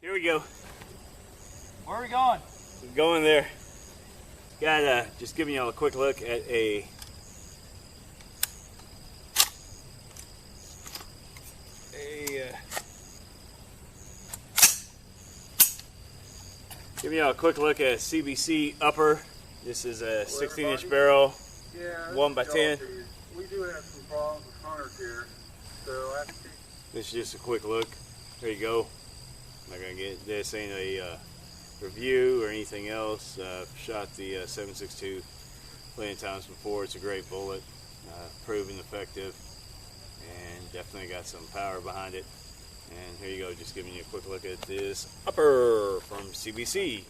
Here we go. Where are we going? We're going there. Got just giving y'all a quick look at giving y'all a quick look at CBC UPPER. This is a 16-inch barrel, Yeah, 1x10. We do have some problems with hunters here, so I think This is just a quick look. There you go. I'm not gonna get this. Ain't a review or anything else. Shot the 7.62 plenty of times before. It's a great bullet, proven effective, and definitely got some power behind it. And here you go, just giving you a quick look at this UPPER from CBC.